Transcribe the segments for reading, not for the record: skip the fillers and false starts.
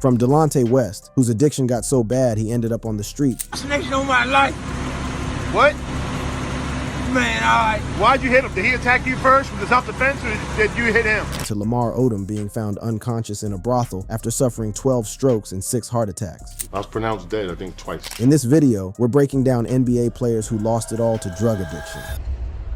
From Dante West, whose addiction got so bad he ended up on the street. Snakes on my life. What? Man, alright. Why'd you hit him? Did he attack you first with the self-defense, or did you hit him? To Lamar Odom being found unconscious in a brothel after suffering 12 strokes and 6 heart attacks. I was pronounced dead, I think, twice. In this video, we're breaking down NBA players who lost it all to drug addiction.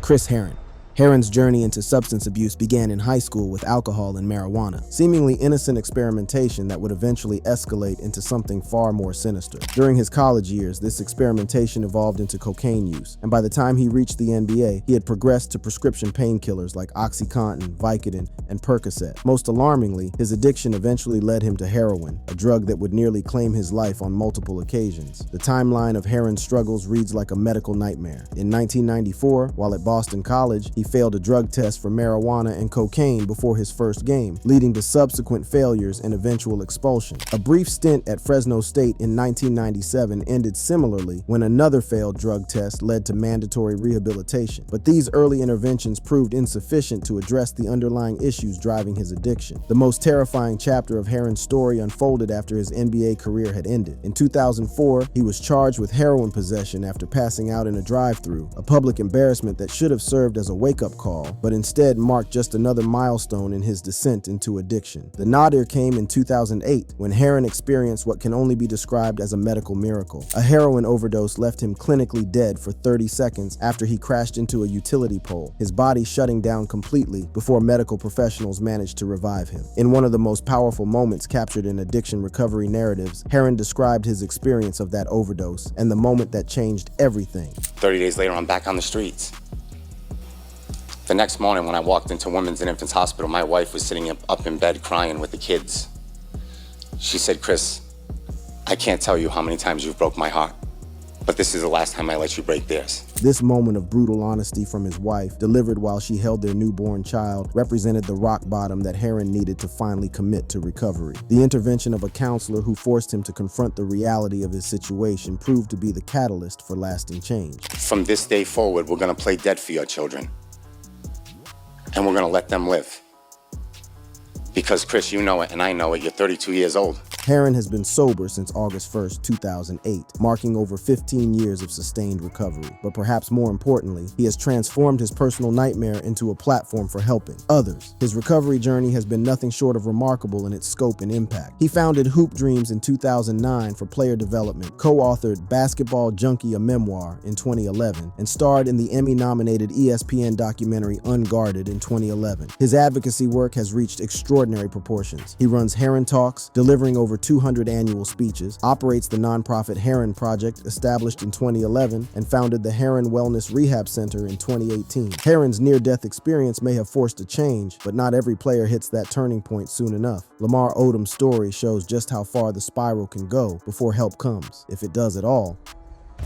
Chris Heron. Heron's journey into substance abuse began in high school with alcohol and marijuana, seemingly innocent experimentation that would eventually escalate into something far more sinister. During his college years, this experimentation evolved into cocaine use, and by the time he reached the NBA, he had progressed to prescription painkillers like OxyContin, Vicodin, and Percocet. Most alarmingly, his addiction eventually led him to heroin, a drug that would nearly claim his life on multiple occasions. The timeline of Heron's struggles reads like a medical nightmare. In 1994, while at Boston College, he failed a drug test for marijuana and cocaine before his first game, leading to subsequent failures and eventual expulsion. A brief stint at Fresno State in 1997 ended similarly when another failed drug test led to mandatory rehabilitation. But these early interventions proved insufficient to address the underlying issues driving his addiction. The most terrifying chapter of Heron's story unfolded after his NBA career had ended. In 2004, he was charged with heroin possession after passing out in a drive-thru, a public embarrassment that should have served as a wake-up call, but instead marked just another milestone in his descent into addiction. The nadir came in 2008 when Heron experienced what can only be described as a medical miracle. A heroin overdose left him clinically dead for 30 seconds after he crashed into a utility pole, his body shutting down completely before medical professionals managed to revive him. In one of the most powerful moments captured in addiction recovery narratives, Heron described his experience of that overdose and the moment that changed everything. 30 days later, I'm back on the streets. The next morning when I walked into Women's and Infants Hospital, my wife was sitting up in bed crying with the kids. She said, "Chris, I can't tell you how many times you've broke my heart, but this is the last time I let you break theirs." This moment of brutal honesty from his wife, delivered while she held their newborn child, represented the rock bottom that Heron needed to finally commit to recovery. The intervention of a counselor who forced him to confront the reality of his situation proved to be the catalyst for lasting change. From this day forward, we're gonna play dead for your children. And we're gonna let them live. Because Chris, you know it and I know it, you're 32 years old. Heron has been sober since August 1st, 2008, marking over 15 years of sustained recovery. But perhaps more importantly, he has transformed his personal nightmare into a platform for helping others. His recovery journey has been nothing short of remarkable in its scope and impact. He founded Hoop Dreams in 2009 for player development, co-authored Basketball Junkie, a memoir, in 2011, and starred in the Emmy-nominated ESPN documentary Unguarded in 2011. His advocacy work has reached extraordinary proportions. He runs Heron Talks, delivering over 200 annual speeches, operates the nonprofit Heron Project, established in 2011, and founded the Heron Wellness Rehab Center in 2018. Heron's near-death experience may have forced a change, but not every player hits that turning point soon enough. Lamar Odom's story shows just how far the spiral can go before help comes, if it does at all.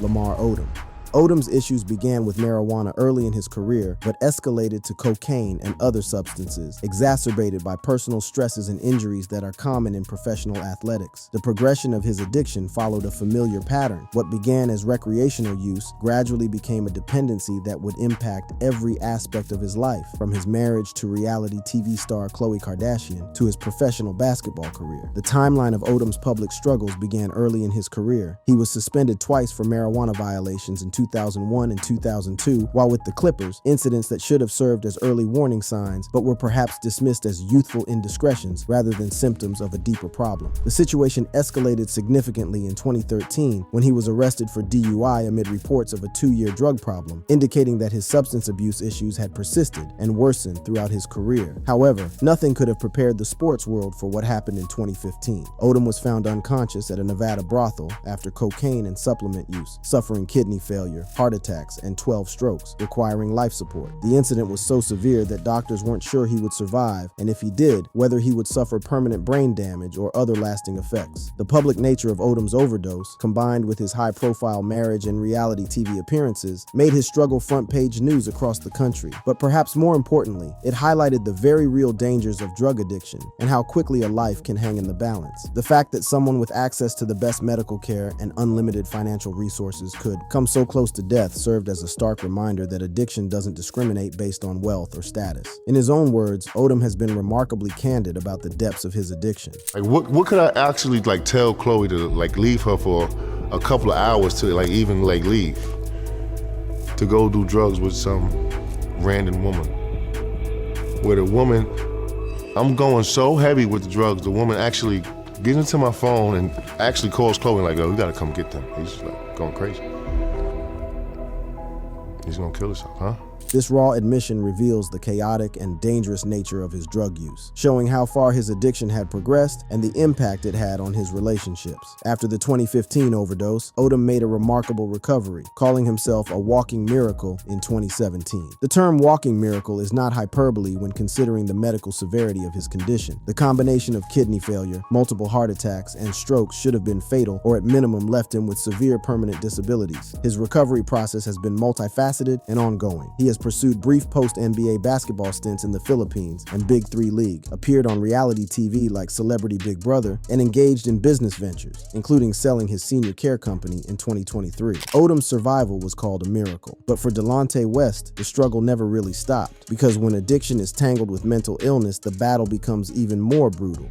Lamar Odom. Odom's issues began with marijuana early in his career, but escalated to cocaine and other substances, exacerbated by personal stresses and injuries that are common in professional athletics. The progression of his addiction followed a familiar pattern. What began as recreational use gradually became a dependency that would impact every aspect of his life, from his marriage to reality TV star Khloe Kardashian to his professional basketball career. The timeline of Odom's public struggles began early in his career. He was suspended twice for marijuana violations in 2001 and 2002, while with the Clippers, incidents that should have served as early warning signs, but were perhaps dismissed as youthful indiscretions rather than symptoms of a deeper problem. The situation escalated significantly in 2013 when he was arrested for DUI amid reports of a 2-year drug problem, indicating that his substance abuse issues had persisted and worsened throughout his career. However, nothing could have prepared the sports world for what happened in 2015. Odom was found unconscious at a Nevada brothel after cocaine and supplement use, suffering kidney failure, heart attacks, and 12 strokes, requiring life support. The incident was so severe that doctors weren't sure he would survive, and if he did, whether he would suffer permanent brain damage or other lasting effects. The public nature of Odom's overdose, combined with his high-profile marriage and reality TV appearances, made his struggle front-page news across the country. But perhaps more importantly, it highlighted the very real dangers of drug addiction and how quickly a life can hang in the balance. The fact that someone with access to the best medical care and unlimited financial resources could come so close close to death served as a stark reminder that addiction doesn't discriminate based on wealth or status. In his own words, Odom has been remarkably candid about the depths of his addiction. Like, what could I actually tell Chloe to leave her for a couple of hours to even leave to go do drugs with some random woman? Where the woman, I'm going so heavy with the drugs, the woman actually gets into my phone and actually calls Chloe yo, you gotta come get them. He's just going crazy. He's gonna kill himself, huh? This raw admission reveals the chaotic and dangerous nature of his drug use, showing how far his addiction had progressed and the impact it had on his relationships. After the 2015 overdose, Odom made a remarkable recovery, calling himself a walking miracle in 2017. The term walking miracle is not hyperbole when considering the medical severity of his condition. The combination of kidney failure, multiple heart attacks, and strokes should have been fatal or at minimum left him with severe permanent disabilities. His recovery process has been multifaceted and ongoing. He has pursued brief post-NBA basketball stints in the Philippines and Big Three League, appeared on reality TV like Celebrity Big Brother, and engaged in business ventures, including selling his senior care company in 2023. Odom's survival was called a miracle, but for Dante West, the struggle never really stopped, because when addiction is tangled with mental illness, the battle becomes even more brutal.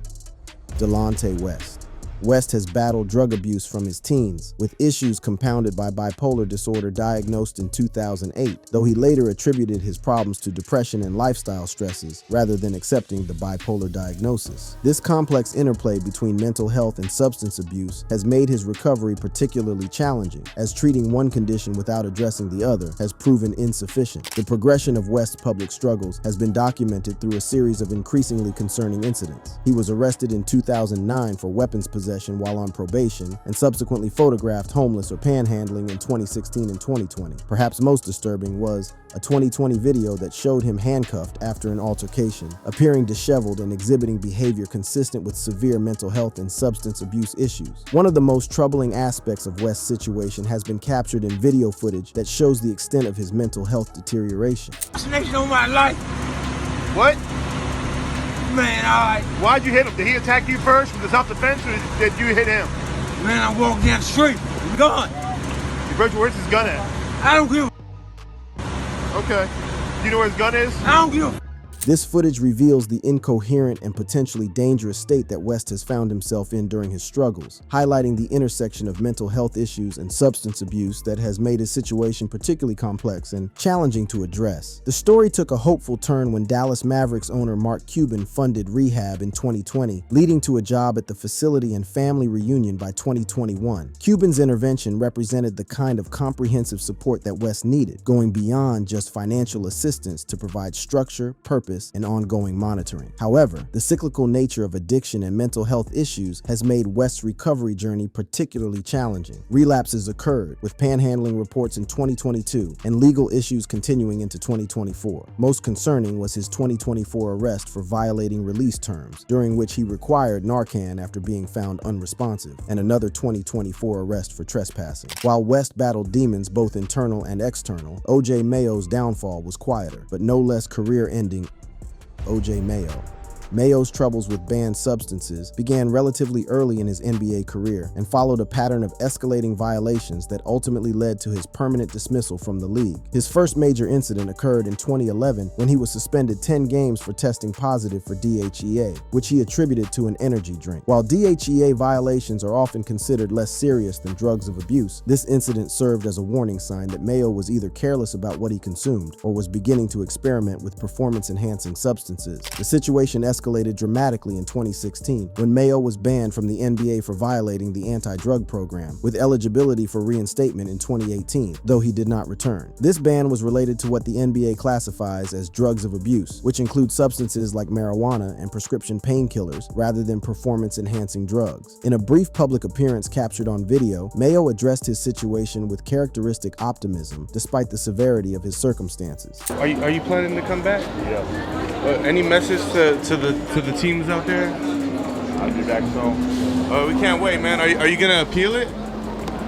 Dante West. West has battled drug abuse from his teens, with issues compounded by bipolar disorder diagnosed in 2008, though he later attributed his problems to depression and lifestyle stresses rather than accepting the bipolar diagnosis. This complex interplay between mental health and substance abuse has made his recovery particularly challenging, as treating one condition without addressing the other has proven insufficient. The progression of West's public struggles has been documented through a series of increasingly concerning incidents. He was arrested in 2009 for weapons possession while on probation, and subsequently photographed homeless or panhandling in 2016 and 2020. Perhaps most disturbing was a 2020 video that showed him handcuffed after an altercation, appearing disheveled and exhibiting behavior consistent with severe mental health and substance abuse issues. One of the most troubling aspects of West's situation has been captured in video footage that shows the extent of his mental health deterioration. Snakes on my life. What? Man, alright. Why'd you hit him? Did he attack you first from the self-defense, or did you hit him? Man, I walked down the street. He's gone. Where's his gun at? I don't give a. Okay. Do you know where his gun is? I don't give a. This footage reveals the incoherent and potentially dangerous state that West has found himself in during his struggles, highlighting the intersection of mental health issues and substance abuse that has made his situation particularly complex and challenging to address. The story took a hopeful turn when Dallas Mavericks owner Mark Cuban funded rehab in 2020, leading to a job at the facility and family reunion by 2021. Cuban's intervention represented the kind of comprehensive support that West needed, going beyond just financial assistance to provide structure, purpose, and ongoing monitoring. However, the cyclical nature of addiction and mental health issues has made West's recovery journey particularly challenging. Relapses occurred, with panhandling reports in 2022 and legal issues continuing into 2024. Most concerning was his 2024 arrest for violating release terms, during which he required Narcan after being found unresponsive, and another 2024 arrest for trespassing. While West battled demons both internal and external, O.J. Mayo's downfall was quieter, but no less career-ending. O.J. Mayo. Mayo's troubles with banned substances began relatively early in his NBA career and followed a pattern of escalating violations that ultimately led to his permanent dismissal from the league. His first major incident occurred in 2011 when he was suspended 10 games for testing positive for DHEA, which he attributed to an energy drink. While DHEA violations are often considered less serious than drugs of abuse, this incident served as a warning sign that Mayo was either careless about what he consumed or was beginning to experiment with performance-enhancing substances. The situation escalated dramatically in 2016 when Mayo was banned from the NBA for violating the anti-drug program, with eligibility for reinstatement in 2018, though he did not return. This ban was related to what the NBA classifies as drugs of abuse, which include substances like marijuana and prescription painkillers rather than performance-enhancing drugs. In a brief public appearance captured on video, Mayo addressed his situation with characteristic optimism despite the severity of his circumstances. Are you planning to come back? Yeah. Any message to the teams out there? I'll be back soon. We can't wait, man. Are you gonna appeal it?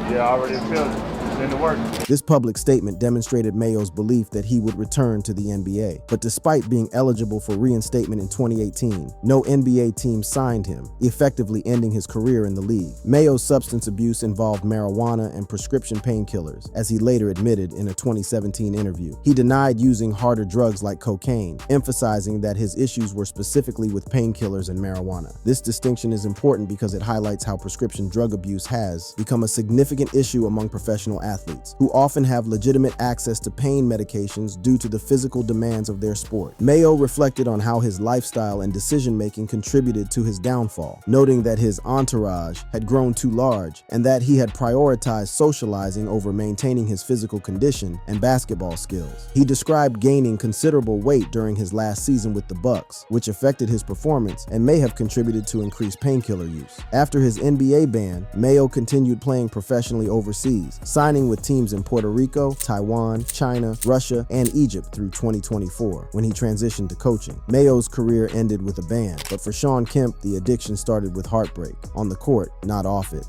Yeah, I already appealed it. putting in the work. This public statement demonstrated Mayo's belief that he would return to the NBA. But despite being eligible for reinstatement in 2018, no NBA team signed him, effectively ending his career in the league. Mayo's substance abuse involved marijuana and prescription painkillers, as he later admitted in a 2017 interview. He denied using harder drugs like cocaine, emphasizing that his issues were specifically with painkillers and marijuana. This distinction is important because it highlights how prescription drug abuse has become a significant issue among professional athletes, who often have legitimate access to pain medications due to the physical demands of their sport. Mayo reflected on how his lifestyle and decision-making contributed to his downfall, noting that his entourage had grown too large and that he had prioritized socializing over maintaining his physical condition and basketball skills. He described gaining considerable weight during his last season with the Bucks, which affected his performance and may have contributed to increased painkiller use. After his NBA ban, Mayo continued playing professionally overseas, signing with teams in Puerto Rico, Taiwan, China, Russia, and Egypt through 2024, when he transitioned to coaching. Mayo's career ended with a ban, but for Shawn Kemp, the addiction started with heartbreak, on the court, not off it.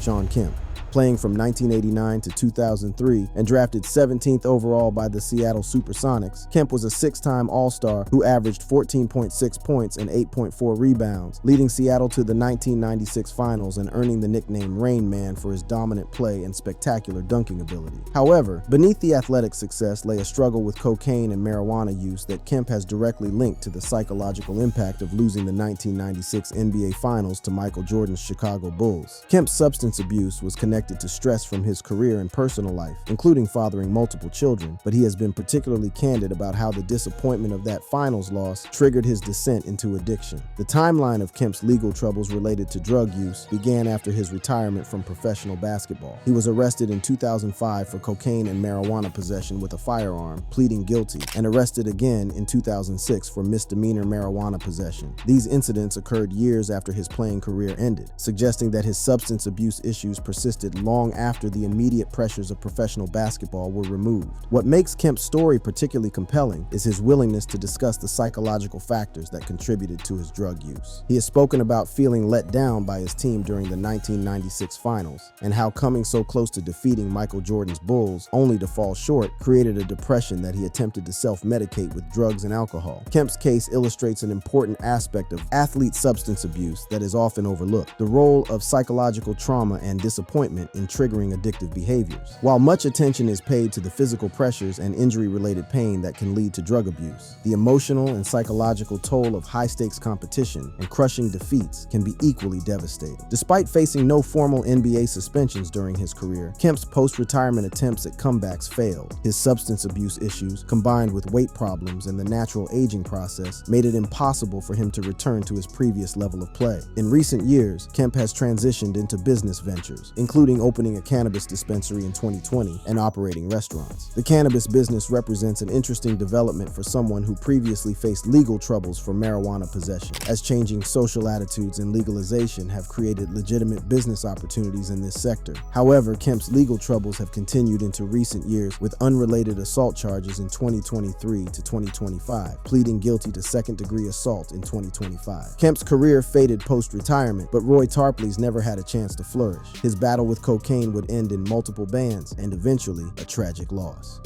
Shawn Kemp, playing from 1989 to 2003 and drafted 17th overall by the Seattle Supersonics, Kemp was a six-time All-Star who averaged 14.6 points and 8.4 rebounds, leading Seattle to the 1996 finals and earning the nickname Rain Man for his dominant play and spectacular dunking ability. However, beneath the athletic success lay a struggle with cocaine and marijuana use that Kemp has directly linked to the psychological impact of losing the 1996 NBA Finals to Michael Jordan's Chicago Bulls. Kemp's substance abuse was connected to stress from his career and personal life, including fathering multiple children, but he has been particularly candid about how the disappointment of that finals loss triggered his descent into addiction. The timeline of Kemp's legal troubles related to drug use began after his retirement from professional basketball. He was arrested in 2005 for cocaine and marijuana possession with a firearm, pleading guilty, and arrested again in 2006 for misdemeanor marijuana possession. These incidents occurred years after his playing career ended, suggesting that his substance abuse issues persisted long after the immediate pressures of professional basketball were removed. What makes Kemp's story particularly compelling is his willingness to discuss the psychological factors that contributed to his drug use. He has spoken about feeling let down by his team during the 1996 finals and how coming so close to defeating Michael Jordan's Bulls only to fall short created a depression that he attempted to self-medicate with drugs and alcohol. Kemp's case illustrates an important aspect of athlete substance abuse that is often overlooked: the role of psychological trauma and disappointment in triggering addictive behaviors. While much attention is paid to the physical pressures and injury-related pain that can lead to drug abuse, the emotional and psychological toll of high-stakes competition and crushing defeats can be equally devastating. Despite facing no formal NBA suspensions during his career, Kemp's post-retirement attempts at comebacks failed. His substance abuse issues, combined with weight problems and the natural aging process, made it impossible for him to return to his previous level of play. In recent years, Kemp has transitioned into business ventures, including opening a cannabis dispensary in 2020 and operating restaurants. The cannabis business represents an interesting development for someone who previously faced legal troubles for marijuana possession, as changing social attitudes and legalization have created legitimate business opportunities in this sector. However, Kemp's legal troubles have continued into recent years, with unrelated assault charges in 2023 to 2025, pleading guilty to second-degree assault in 2025. Kemp's career faded post-retirement, but Roy Tarpley's never had a chance to flourish. His battle with cocaine would end in multiple bans and eventually a tragic loss.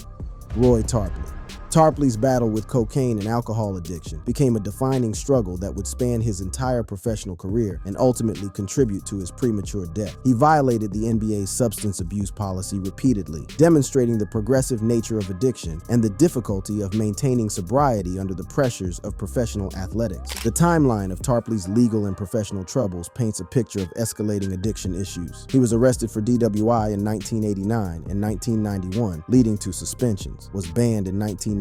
Roy Tarpley. Tarpley's battle with cocaine and alcohol addiction became a defining struggle that would span his entire professional career and ultimately contribute to his premature death. He violated the NBA's substance abuse policy repeatedly, demonstrating the progressive nature of addiction and the difficulty of maintaining sobriety under the pressures of professional athletics. The timeline of Tarpley's legal and professional troubles paints a picture of escalating addiction issues. He was arrested for DWI in 1989 and 1991, leading to suspensions, was banned in 1991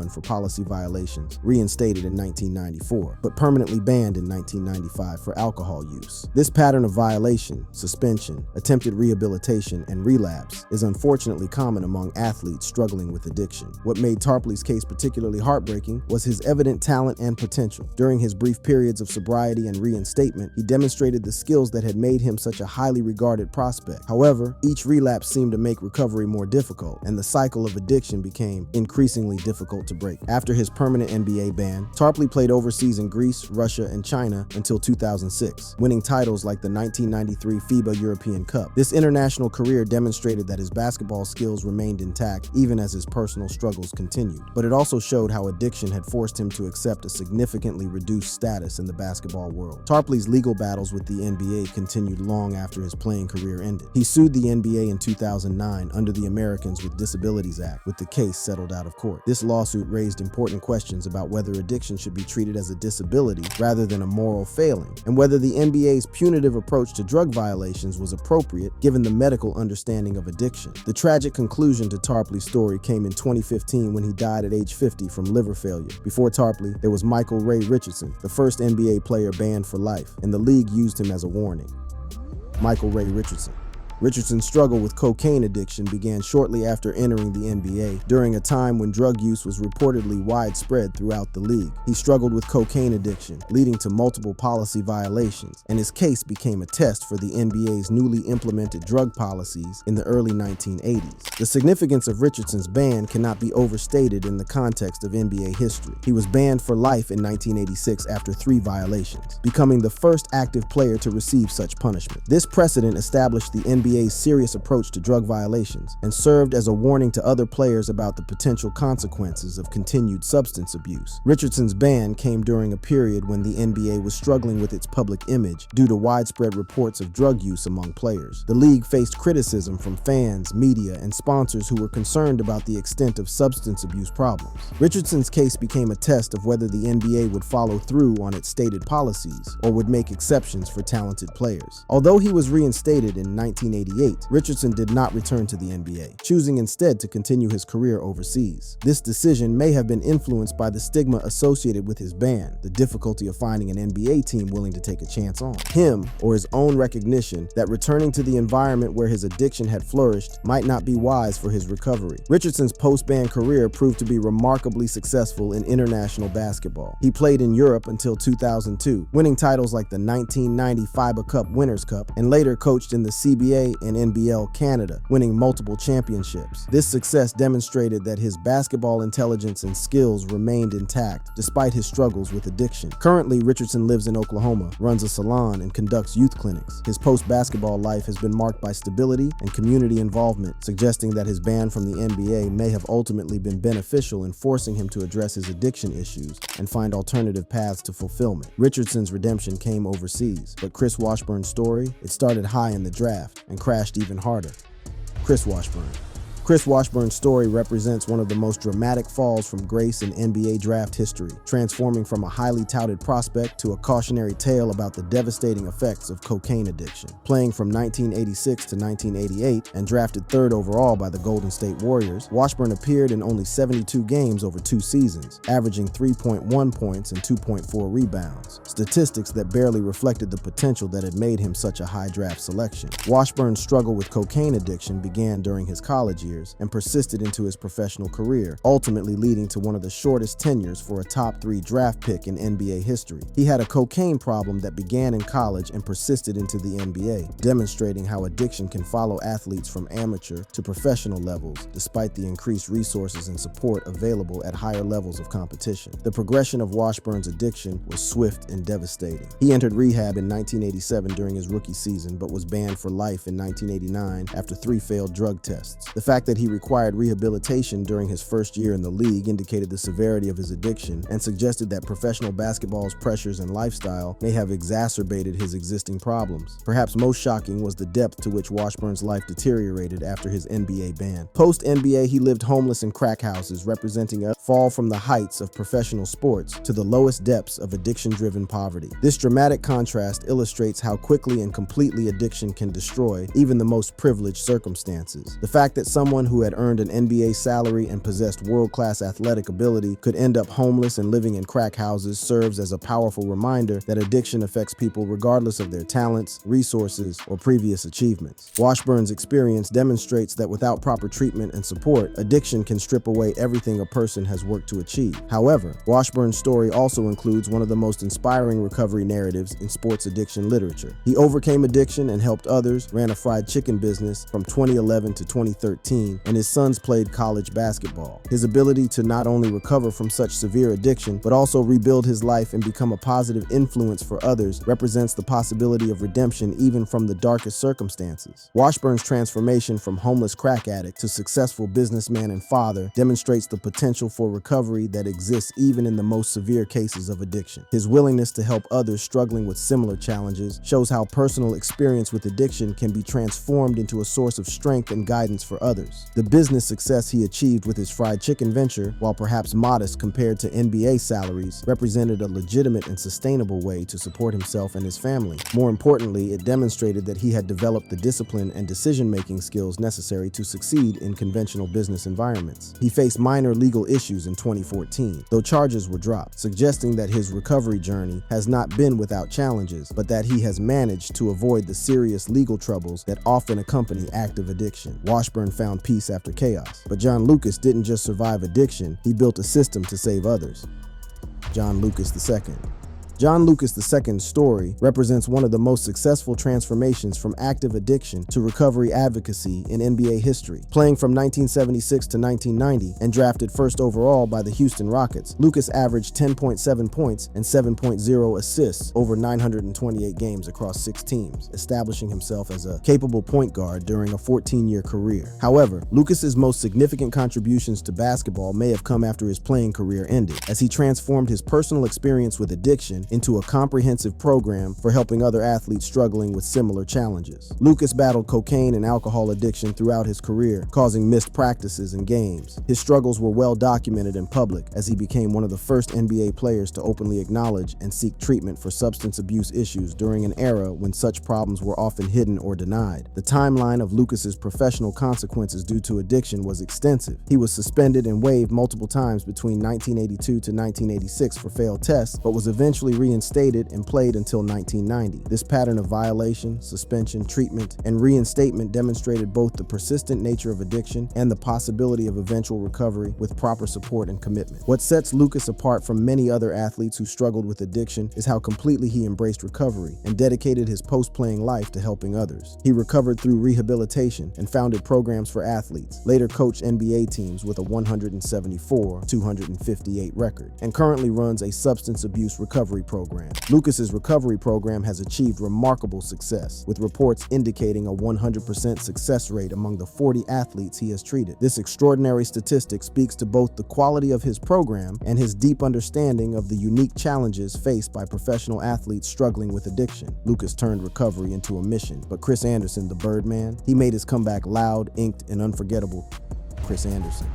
for policy violations, reinstated in 1994, but permanently banned in 1995 for alcohol use. This pattern of violation, suspension, attempted rehabilitation, and relapse is unfortunately common among athletes struggling with addiction. What made Tarpley's case particularly heartbreaking was his evident talent and potential. During his brief periods of sobriety and reinstatement, he demonstrated the skills that had made him such a highly regarded prospect. However, each relapse seemed to make recovery more difficult, and the cycle of addiction became increasingly difficult to break. After his permanent NBA ban, Tarpley played overseas in Greece, Russia, and China until 2006, winning titles like the 1993 FIBA European Cup. This international career demonstrated that his basketball skills remained intact even as his personal struggles continued. But it also showed how addiction had forced him to accept a significantly reduced status in the basketball world. Tarpley's legal battles with the NBA continued long after his playing career ended. He sued the NBA in 2009 under the Americans with Disabilities Act, with the case settled out of court. This lawsuit raised important questions about whether addiction should be treated as a disability rather than a moral failing, and whether the NBA's punitive approach to drug violations was appropriate given the medical understanding of addiction. The tragic conclusion to Tarpley's story came in 2015 when he died at age 50 from liver failure. Before Tarpley, there was Ray Richardson, the first NBA player banned for life, and the league used him as a warning. Ray Richardson. Richardson's struggle with cocaine addiction began shortly after entering the NBA, during a time when drug use was reportedly widespread throughout the league. He struggled with cocaine addiction, leading to multiple policy violations, and his case became a test for the NBA's newly implemented drug policies in the early 1980s. The significance of Richardson's ban cannot be overstated in the context of NBA history. He was banned for life in 1986 after 3 violations, becoming the first active player to receive such punishment. This precedent established the NBA's serious approach to drug violations and served as a warning to other players about the potential consequences of continued substance abuse. Richardson's ban came during a period when the NBA was struggling with its public image due to widespread reports of drug use among players. The league faced criticism from fans, media, and sponsors who were concerned about the extent of substance abuse problems. Richardson's case became a test of whether the NBA would follow through on its stated policies or would make exceptions for talented players. Although he was reinstated in 1988, Richardson did not return to the NBA, choosing instead to continue his career overseas. This decision may have been influenced by the stigma associated with his ban, the difficulty of finding an NBA team willing to take a chance on him, or his own recognition that returning to the environment where his addiction had flourished might not be wise for his recovery. Richardson's post-ban career proved to be remarkably successful in international basketball. He played in Europe until 2002, winning titles like the 1990 FIBA Cup Winners' Cup, and later coached in the CBA and NBL Canada, winning multiple championships. This success demonstrated that his basketball intelligence and skills remained intact despite his struggles with addiction. Currently, Richardson lives in Oklahoma, runs a salon, and conducts youth clinics. His post-basketball life has been marked by stability and community involvement, suggesting that his ban from the NBA may have ultimately been beneficial in forcing him to address his addiction issues and find alternative paths to fulfillment. Richardson's redemption came overseas, but Chris Washburn's story, it started high in the draft and crashed even harder. Chris Washburn. Chris Washburn's story represents one of the most dramatic falls from grace in NBA draft history, transforming from a highly touted prospect to a cautionary tale about the devastating effects of cocaine addiction. Playing from 1986 to 1988 and drafted 3rd overall by the Golden State Warriors, Washburn appeared in only 72 games over 2 seasons, averaging 3.1 points and 2.4 rebounds, statistics that barely reflected the potential that had made him such a high draft selection. Washburn's struggle with cocaine addiction began during his college years and persisted into his professional career, ultimately leading to one of the shortest tenures for a top 3 draft pick in NBA history. He had a cocaine problem that began in college and persisted into the NBA, demonstrating how addiction can follow athletes from amateur to professional levels, despite the increased resources and support available at higher levels of competition. The progression of Washburn's addiction was swift and devastating. He entered rehab in 1987 during his rookie season, but was banned for life in 1989 after 3 failed drug tests. The fact that he required rehabilitation during his first year in the league indicated the severity of his addiction and suggested that professional basketball's pressures and lifestyle may have exacerbated his existing problems. Perhaps most shocking was the depth to which Washburn's life deteriorated after his NBA ban. Post-NBA, he lived homeless in crack houses, representing a fall from the heights of professional sports to the lowest depths of addiction-driven poverty. This dramatic contrast illustrates how quickly and completely addiction can destroy even the most privileged circumstances. The fact that someone who had earned an NBA salary and possessed world-class athletic ability could end up homeless and living in crack houses serves as a powerful reminder that addiction affects people regardless of their talents, resources, or previous achievements. Washburn's experience demonstrates that without proper treatment and support, addiction can strip away everything a person has worked to achieve. However, Washburn's story also includes one of the most inspiring recovery narratives in sports addiction literature. He overcame addiction and helped others, ran a fried chicken business from 2011 to 2013, 2014, and his sons played college basketball. His ability to not only recover from such severe addiction, but also rebuild his life and become a positive influence for others represents the possibility of redemption even from the darkest circumstances. Washburn's transformation from homeless crack addict to successful businessman and father demonstrates the potential for recovery that exists even in the most severe cases of addiction. His willingness to help others struggling with similar challenges shows how personal experience with addiction can be transformed into a source of strength and guidance for others. The business success he achieved with his fried chicken venture, while perhaps modest compared to NBA salaries, represented a legitimate and sustainable way to support himself and his family. More importantly, it demonstrated that he had developed the discipline and decision-making skills necessary to succeed in conventional business environments. He faced minor legal issues in 2014, though charges were dropped, suggesting that his recovery journey has not been without challenges, but that he has managed to avoid the serious legal troubles that often accompany active addiction. Washburn found peace after chaos, but John Lucas didn't just survive addiction, he built a system to save others. John Lucas II. John Lucas II's story represents one of the most successful transformations from active addiction to recovery advocacy in NBA history. Playing from 1976 to 1990 and drafted first overall by the Houston Rockets, Lucas averaged 10.7 points and 7.0 assists over 928 games across 6 teams, establishing himself as a capable point guard during a 14-year career. However, Lucas's most significant contributions to basketball may have come after his playing career ended, as he transformed his personal experience with addiction into a comprehensive program for helping other athletes struggling with similar challenges. Lucas battled cocaine and alcohol addiction throughout his career, causing missed practices and games. His struggles were well documented in public, as he became one of the first NBA players to openly acknowledge and seek treatment for substance abuse issues during an era when such problems were often hidden or denied. The timeline of Lucas's professional consequences due to addiction was extensive. He was suspended and waived multiple times between 1982 to 1986 for failed tests, but was eventually reinstated and played until 1990. This pattern of violation, suspension, treatment, and reinstatement demonstrated both the persistent nature of addiction and the possibility of eventual recovery with proper support and commitment. What sets Lucas apart from many other athletes who struggled with addiction is how completely he embraced recovery and dedicated his post-playing life to helping others. He recovered through rehabilitation and founded programs for athletes, later coached NBA teams with a 174-258 record, and currently runs a substance abuse recovery program. Lucas's recovery program has achieved remarkable success, with reports indicating a 100% success rate among the 40 athletes he has treated. This extraordinary statistic speaks to both the quality of his program and his deep understanding of the unique challenges faced by professional athletes struggling with addiction. Lucas turned recovery into a mission, but Chris Anderson, the Birdman, he made his comeback loud, inked, and unforgettable. Chris Anderson.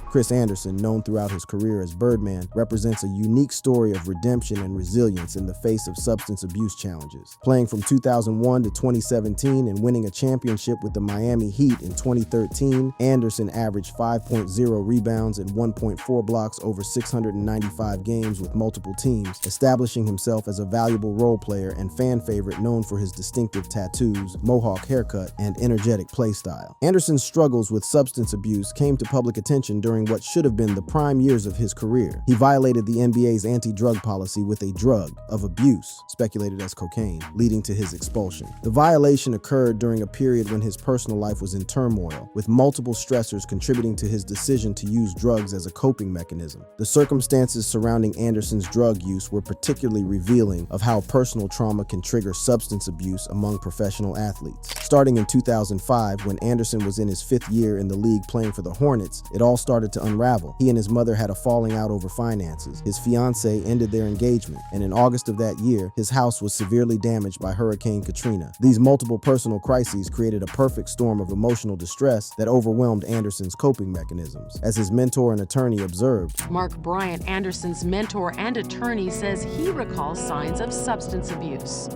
Chris Anderson, known throughout his career as Birdman, represents a unique story of redemption and resilience in the face of substance abuse challenges. Playing from 2001 to 2017 and winning a championship with the Miami Heat in 2013, Anderson averaged 5.0 rebounds and 1.4 blocks over 695 games with multiple teams, establishing himself as a valuable role player and fan favorite known for his distinctive tattoos, mohawk haircut, and energetic play style. Anderson's struggles with substance abuse came to public attention during what should have been the prime years of his career. He violated the NBA's anti-drug policy with a drug of abuse, speculated as cocaine, leading to his expulsion. The violation occurred during a period when his personal life was in turmoil, with multiple stressors contributing to his decision to use drugs as a coping mechanism. The circumstances surrounding Anderson's drug use were particularly revealing of how personal trauma can trigger substance abuse among professional athletes. Starting in 2005, when Anderson was in his 5th year in the league playing for the Hornets, it all started to unravel. He and his mother had a falling out over finances. His fiancée ended their engagement, and in August of that year, his house was severely damaged by Hurricane Katrina. These multiple personal crises created a perfect storm of emotional distress that overwhelmed Anderson's coping mechanisms. As his mentor and attorney observed, Mark Bryant, Anderson's mentor and attorney, says he recalls signs of substance abuse.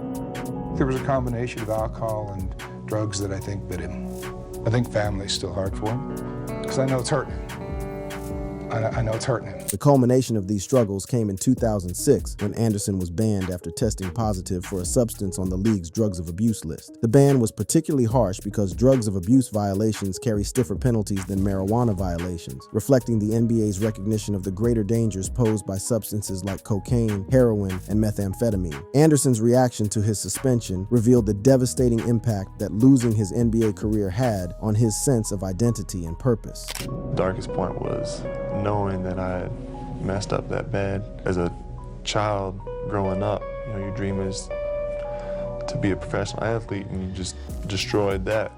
There was a combination of alcohol and drugs that I think bit him. I think family's still hard for him, because I know it's hurting him. I know it's hurting him. The culmination of these struggles came in 2006 when Anderson was banned after testing positive for a substance on the league's drugs of abuse list. The ban was particularly harsh because drugs of abuse violations carry stiffer penalties than marijuana violations, reflecting the NBA's recognition of the greater dangers posed by substances like cocaine, heroin, and methamphetamine. Anderson's reaction to his suspension revealed the devastating impact that losing his NBA career had on his sense of identity and purpose. Darkest point was knowing that I had messed up that bad. As a child growing up, you know, your dream is to be a professional athlete, and you just destroyed that.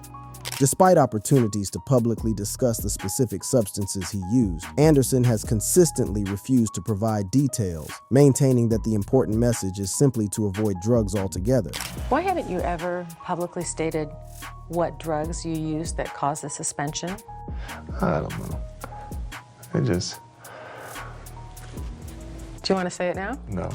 Despite opportunities to publicly discuss the specific substances he used, Anderson has consistently refused to provide details, maintaining that the important message is simply to avoid drugs altogether. Why haven't you ever publicly stated what drugs you used that caused the suspension? I don't know. It just... Do you want to say it now? No.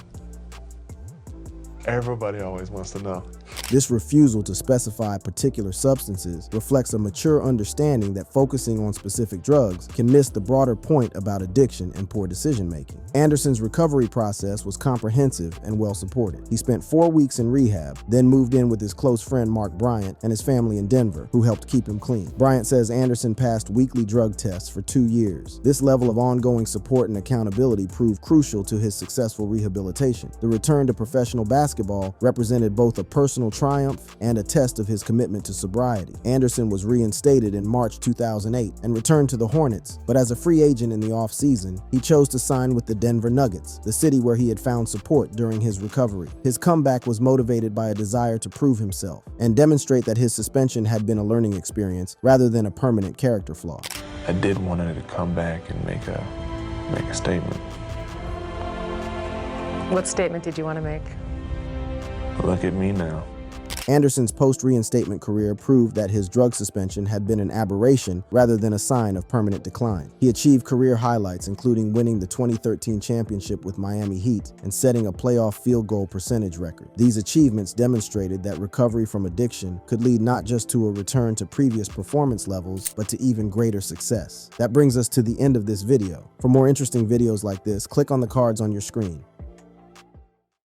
Everybody always wants to know. This refusal to specify particular substances reflects a mature understanding that focusing on specific drugs can miss the broader point about addiction and poor decision-making. Anderson's recovery process was comprehensive and well-supported. He spent 4 weeks in rehab, then moved in with his close friend Mark Bryant and his family in Denver, who helped keep him clean. Bryant says Anderson passed weekly drug tests for 2 years. This level of ongoing support and accountability proved crucial to his successful rehabilitation. The return to professional basketball represented both a personal triumph and a test of his commitment to sobriety. Anderson was reinstated in March 2008 and returned to the Hornets, but as a free agent in the offseason, he chose to sign with the Denver Nuggets, the city where he had found support during his recovery. His comeback was motivated by a desire to prove himself and demonstrate that his suspension had been a learning experience rather than a permanent character flaw. I did want her to come back and make a statement. What statement did you want to make? Look at me now. Anderson's post-reinstatement career proved that his drug suspension had been an aberration rather than a sign of permanent decline. He achieved career highlights, including winning the 2013 championship with Miami Heat and setting a playoff field goal percentage record. These achievements demonstrated that recovery from addiction could lead not just to a return to previous performance levels, but to even greater success. That brings us to the end of this video. For more interesting videos like this, click on the cards on your screen.